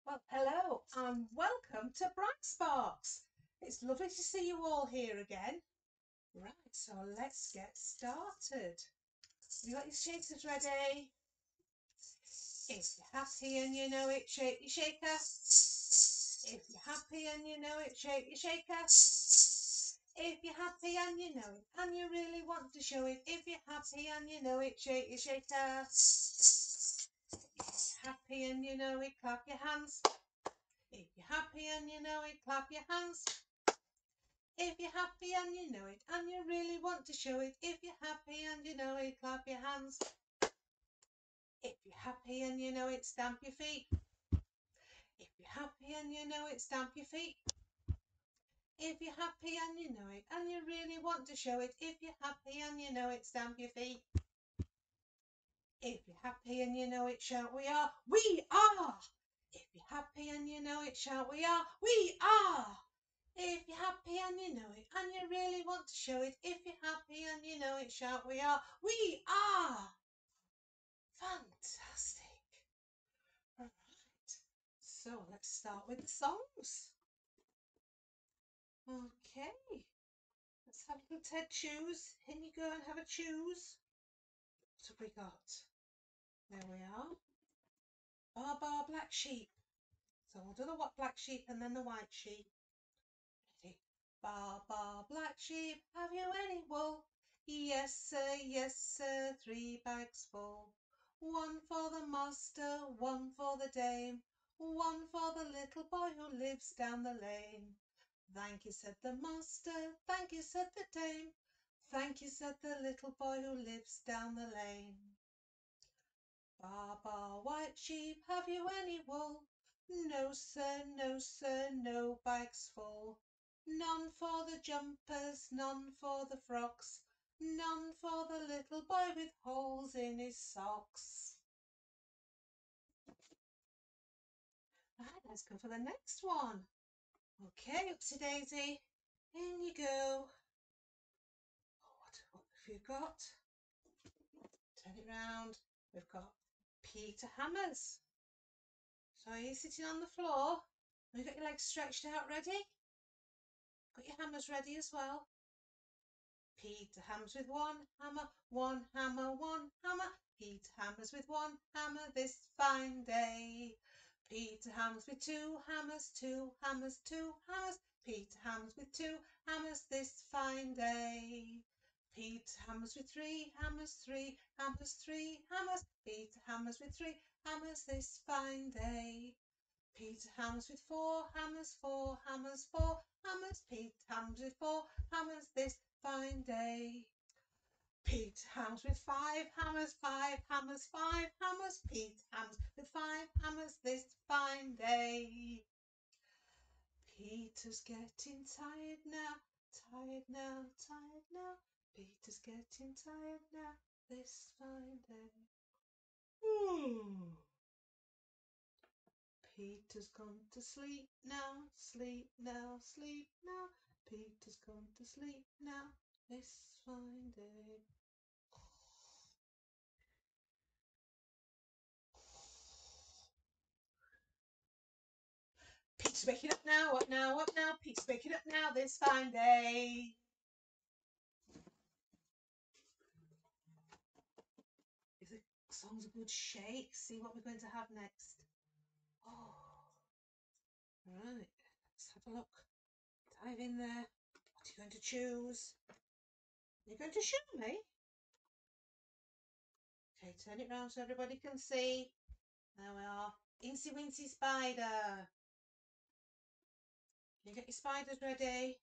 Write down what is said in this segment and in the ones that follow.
Well, hello and welcome to Bright Sparks. It's lovely to see you all here again. Right, so let's get started. You got your shakers ready? If you're happy and you know it, shake your shaker. If you're happy and you know it, shake your shaker. If you're happy and you know it, and you really want to show it, if you're happy and you know it, shake your shaker. Happy and you know it, clap your hands. If you're happy and you know it, clap your hands. If you're happy and you know it, and you really want to show it, if you're happy and you know it, clap your hands. If you're happy and you know it, stamp your feet. If you're happy and you know it, stamp your feet. If you're happy and you know it, and you really want to show it, if you're happy and you know it, stamp your feet. If you're happy and you know it, shout we are. We are! If you're happy and you know it, shout we are. We are! If you're happy and you know it, and you really want to show it, if you're happy and you know it, shout we are. We are! Fantastic. All right. So let's start with the songs. Okay. Let's have a little Ted choose. In you go and have a choose. What have we got? There we are. Bar bar black sheep. So we'll do the what black sheep and then the white sheep. Ready? Bar bar black sheep, have you any wool? Yes sir, 3 bags full. One for the master, one for the dame, one for the little boy who lives down the lane. Thank you, said the master, thank you, said the dame, thank you, said the little boy who lives down the lane. Bar bar white sheep, have you any wool? No sir, no bags full. None for the jumpers, none for the frocks, none for the little boy with holes in his socks. Right, let's go for the next one. Okay, upsy daisy, in you go. What have you got? Turn it round. We've got Peter Hammers. So are you sitting on the floor? Have you got your legs stretched out ready? Got your hammers ready as well? Peter hammers with one hammer, one hammer, one hammer. Peter hammers with one hammer this fine day. Peter hammers with two hammers, two hammers, two hammers. Peter hammers with two hammers this fine day. Peter hammers with three hammers, three hammers, three hammers. Peter hammers with three hammers this fine day. Peter hammers with four hammers, four hammers, four hammers. Peter hammers with four hammers this fine day. Peter hammers with five hammers, five hammers, five hammers. Peter hammers with five hammers this fine day. Peter's getting tired now, tired now, tired now. Peter's getting tired now this fine day. Ooh. Peter's gone to sleep now, sleep now, sleep now. Peter's gone to sleep now, this fine day. Peter's waking up now, up now, up now. Peter's waking up now, this fine day. If the song's a good shake, see what we're going to have next. Oh, right, let's have a look. Dive in there. What are you going to choose? You're going to show me? Okay, turn it round so everybody can see. There we are. Incy Wincy Spider. You get your spiders ready?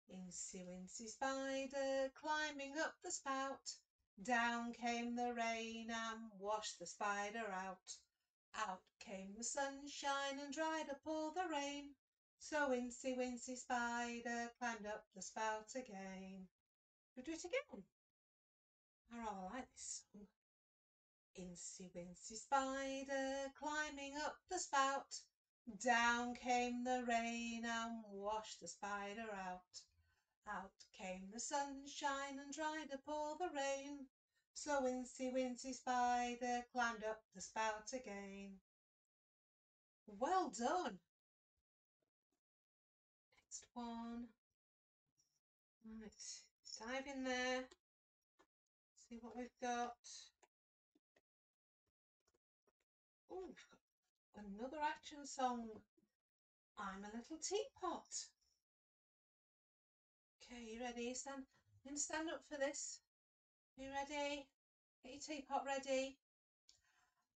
Incy Wincy Spider climbing up the spout. Down came the rain and washed the spider out. Out came the sunshine and dried up all the rain. So Incy Wincy Spider climbed up the spout again. We'll do it again. I rather like this song. Incy Wincy Spider climbing up the spout. Down came the rain and washed the spider out. Out came the sunshine and dried up all the rain. So Incy Wincy Spider climbed up the spout again. Well done. Next one. Right, dive in there. See what we've got. Oh, we've got another action song. I'm a little teapot. Okay, you ready? Stand up for this. You ready? Get your teapot ready.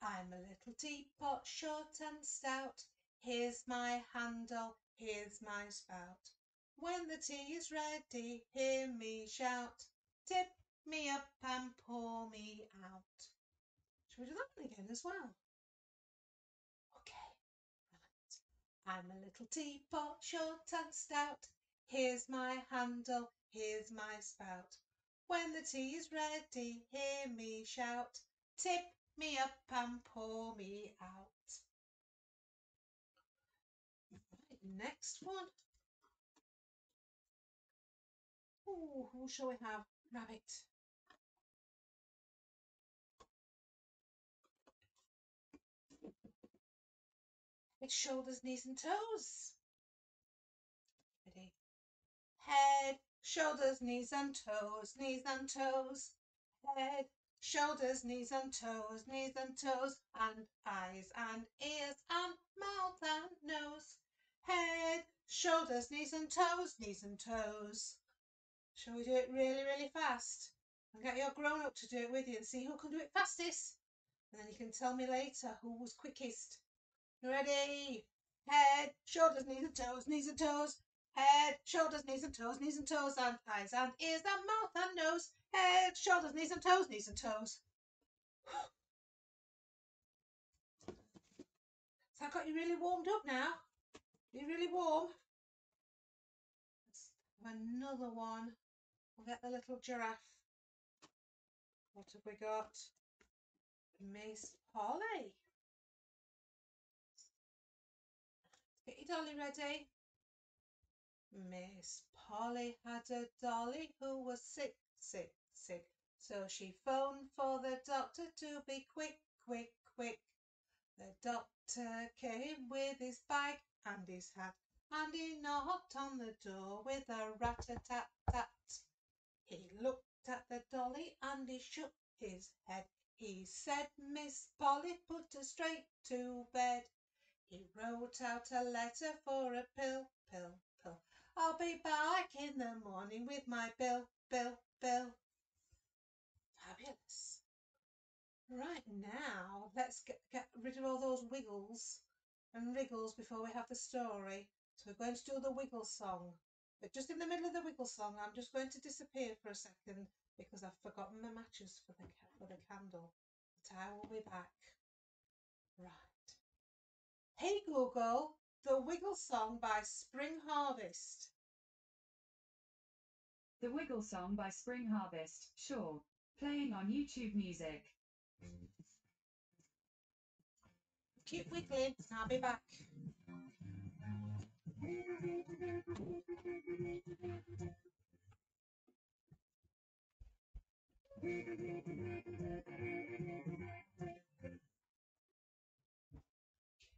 I'm a little teapot, short and stout. Here's my handle, here's my spout. When the tea is ready, hear me shout. Tip me up and pour me out. Shall we do that one again as well? Okay, right. I'm a little teapot, short and stout. Here's my handle, here's my spout. When the tea is ready, hear me shout. Tip me up and pour me out. Right, next one. Oh, who shall we have? Rabbit. It's shoulders, knees and toes. Ready? Head, shoulders, knees and toes, knees and toes. Head, shoulders, knees and toes, knees and toes. And eyes and ears and mouth and nose. Head, shoulders, knees and toes, knees and toes. Shall we do it really, really fast? And get your grown up to do it with you and see who can do it fastest. And then you can tell me later who was quickest. You ready? Head, shoulders, knees and toes, knees and toes. Head, shoulders, knees and toes, knees and toes. And eyes and ears and mouth and nose. Head, shoulders, knees and toes, knees and toes. So I got you really warmed up now. You're really warm. Let's have another one. We'll get the little giraffe. What have we got? Miss Polly. Get your dolly ready. Miss Polly had a dolly who was sick, sick, sick. So she phoned for the doctor to be quick, quick, quick. The doctor came with his bag and his hat, and he knocked on the door with a rat-a-tat-tat. He looked at the dolly and he shook his head. He said, Miss Polly, put her straight to bed. He wrote out a letter for a pill, pill, pill. I'll be back in the morning with my bill, bill, bill. Fabulous. Right now, let's get rid of all those wiggles and wriggles before we have the story. So we're going to do the wiggle song. But just in the middle of the wiggle song, I'm just going to disappear for a second because I've forgotten my matches for the candle. But I will be back. Right. Hey Google, the Wiggle Song by Spring Harvest. The Wiggle Song by Spring Harvest, sure. Playing on YouTube Music. Keep wiggling and I'll be back.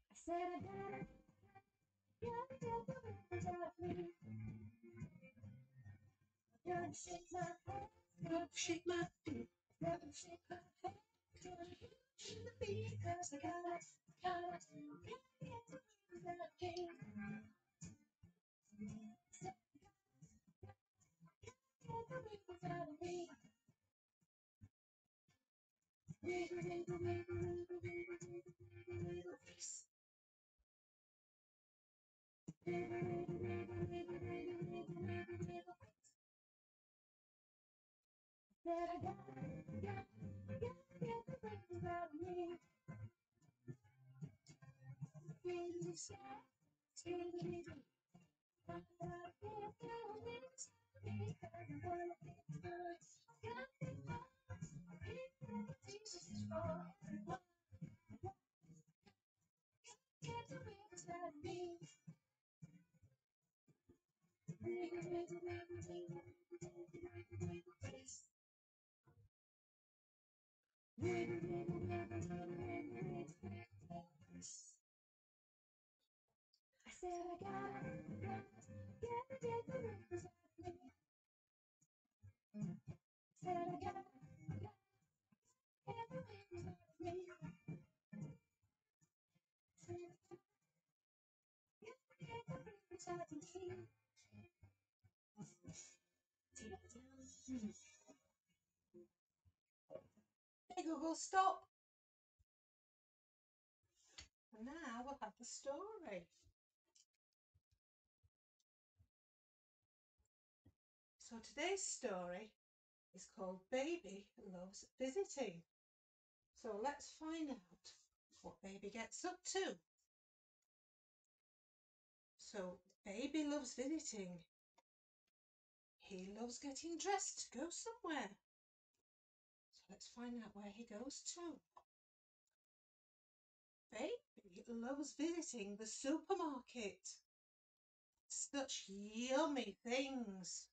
I said I gotta shake my head, Gotta shake my feet, gotta shake my head, shake the beat, 'cause I gotta get the wings that I came. Get the wings out of me. Wiggle, wiggle, wiggle, wiggle, wiggle, wiggle, wiggle, face. Wiggle, wiggle, wiggle, wiggle, wiggle, wiggle, wiggle, wiggle, face. Said I gotta get the wings out of me. Really sad, really deep. I gotta get the wings out of me, 'cause I wanna be good. Gotta be good. Jesus is for everyone. Get the wings out of me. Wiggle, wiggle, wiggle, wiggle, wiggle, wiggle, wiggle, face. Wiggle, wiggle, wiggle, wiggle, wiggle, wiggle, wiggle, face. Said I gotta get the wings off me. Said I gotta get the wings off me. Said I gotta get the wings off me. Hey Google, stop. And now we'll have the story. So today's story is called Baby Loves Visiting. So let's find out what Baby gets up to. So Baby loves visiting. He loves getting dressed to go somewhere. So let's find out where he goes to. Baby loves visiting the supermarket. Such yummy things.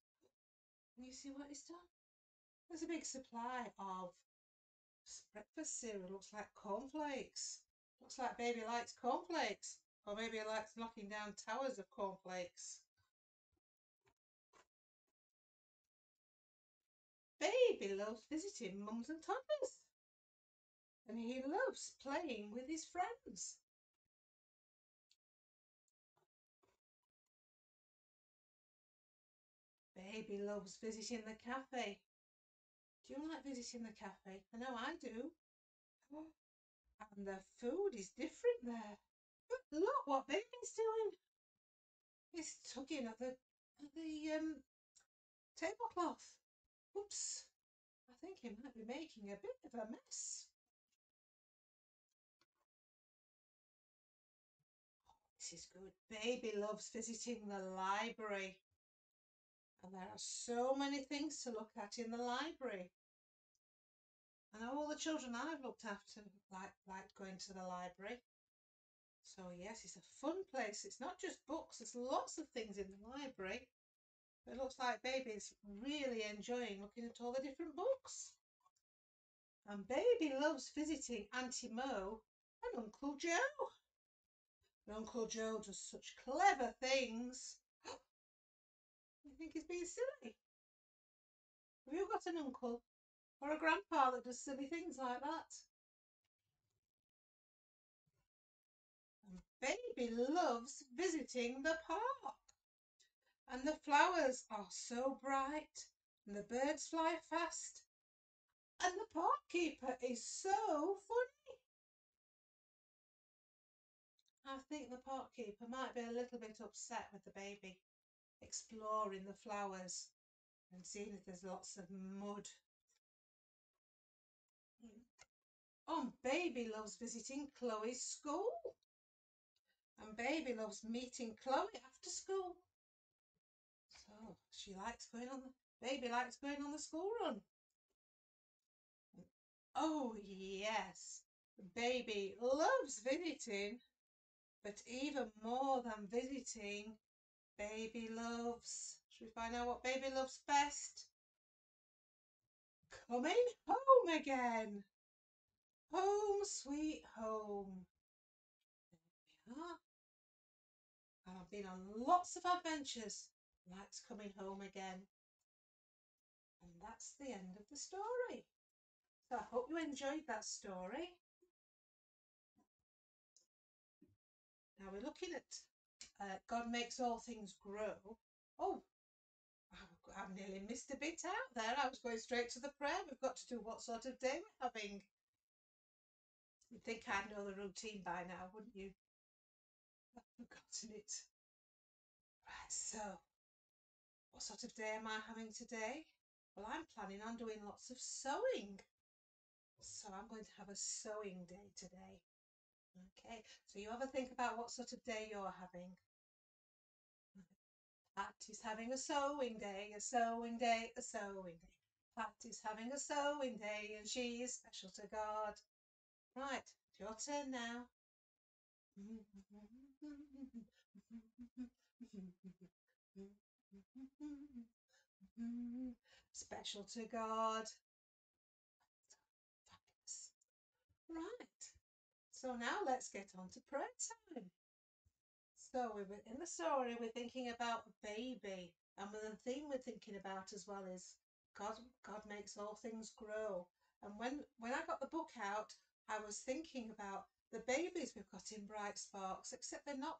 Can you see what he's done? There's a big supply of breakfast cereal. Looks like cornflakes. Looks like Baby likes cornflakes. Or maybe he likes knocking down towers of cornflakes. Baby loves visiting mums and toddlers. And he loves playing with his friends. Baby loves visiting the cafe. Do you like visiting the cafe? I know I do. And the food is different there. But look what Baby's doing. He's tugging at the tablecloth. Oops. I think he might be making a bit of a mess. This is good. Baby loves visiting the library. And there are so many things to look at in the library. I know all the children I've looked after like going to the library. So yes, it's a fun place. It's not just books. There's lots of things in the library. It looks like Baby's really enjoying looking at all the different books. And Baby loves visiting Auntie Mo and Uncle Joe. And Uncle Joe does such clever things. You think he's being silly? Have you got an uncle or a grandpa that does silly things like that? And Baby loves visiting the park. And the flowers are so bright and the birds fly fast. And the park keeper is so funny. I think the park keeper might be a little bit upset with the Baby exploring the flowers and seeing if there's lots of mud. Oh, Baby loves visiting Chloe's school. And Baby loves meeting Chloe after school. So she likes going on Baby likes going on the school run. Oh yes, Baby loves visiting, but even more than visiting, Baby loves, should we find out what Baby loves best? Coming home again. Home sweet home. There we are. I've been on lots of adventures. Likes coming home again. And that's the end of the story. So I hope you enjoyed that story. Now we're looking at God makes all things grow. Oh, I've nearly missed a bit out there. I was going straight to the prayer. We've got to do what sort of day we're having. You'd think I'd know the routine by now, wouldn't you? I've forgotten it. Right, so what sort of day am I having today? Well, I'm planning on doing lots of sewing. So I'm going to have a sewing day today. Okay, so you have a think about what sort of day you're having. Pat is having a sewing day, a sewing day, a sewing day. Pat is having a sewing day and she is special to God. Right, it's your turn now. Special to God. Fabulous. Right, so now let's get on to prayer time. So we were in the story. We're thinking about the baby, and the theme we're thinking about as well is God. God makes all things grow. And when I got the book out, I was thinking about the babies we've got in Bright Sparks, except they're not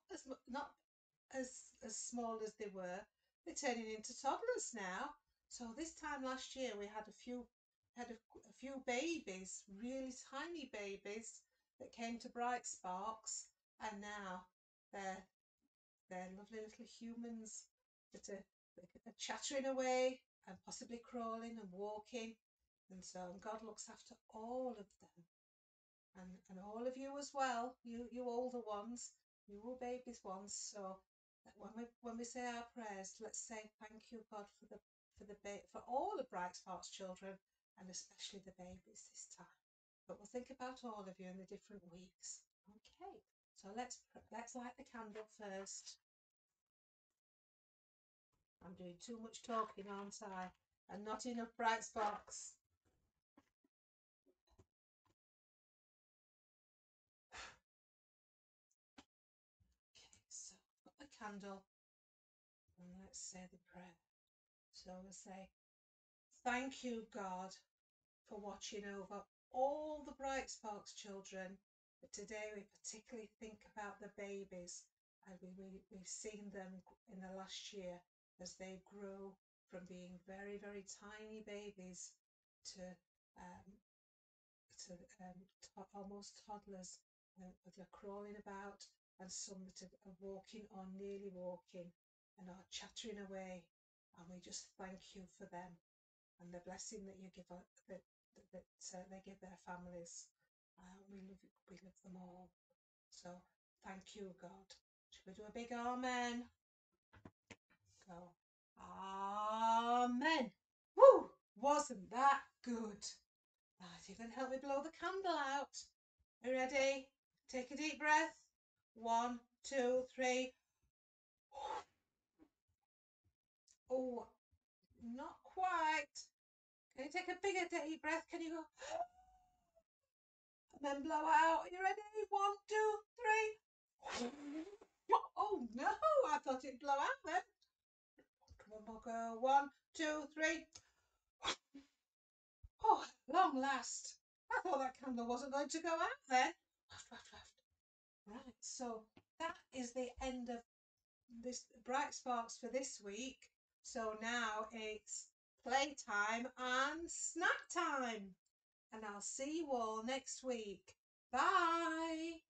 as small as they were. They're turning into toddlers now. So this time last year we had a few babies, really tiny babies that came to Bright Sparks, and now they're they're lovely little humans that are chattering away and possibly crawling and walking. And so God looks after all of them, and all of you as well, you older ones, you all babies ones. So that when we say our prayers, let's say thank you, God, for all the Bright Sparks children, and especially the babies this time. But we'll think about all of you in the different weeks. Okay, so let's light the candle first. I'm doing too much talking, aren't I? And not enough Bright Sparks. Okay, so put the candle and let's say the prayer. So we'll say, thank you, God, for watching over all the Bright Sparks children. But today we particularly think about the babies, and we've seen them in the last year as they grow from being very, very tiny babies to almost toddlers, that are crawling about, and some that are walking or nearly walking and are chattering away. And we just thank you for them and the blessing that you give that they give their families. We love them all. So thank you, God. Should we do a big amen? Go. Amen. Woo! Wasn't that good? Right, you can help me blow the candle out. Are you ready? Take a deep breath. 1, 2, 3. Oh, not quite. Can you take a bigger deep breath? Can you go? And then blow out. Are you ready? 1, 2, 3. Oh no, I thought it'd blow out then. One more go. 1, 2, 3. Oh, long last. I thought that candle wasn't going to go out then. Right, so that is the end of this Bright Sparks for this week. So now it's playtime and snack time. And I'll see you all next week. Bye.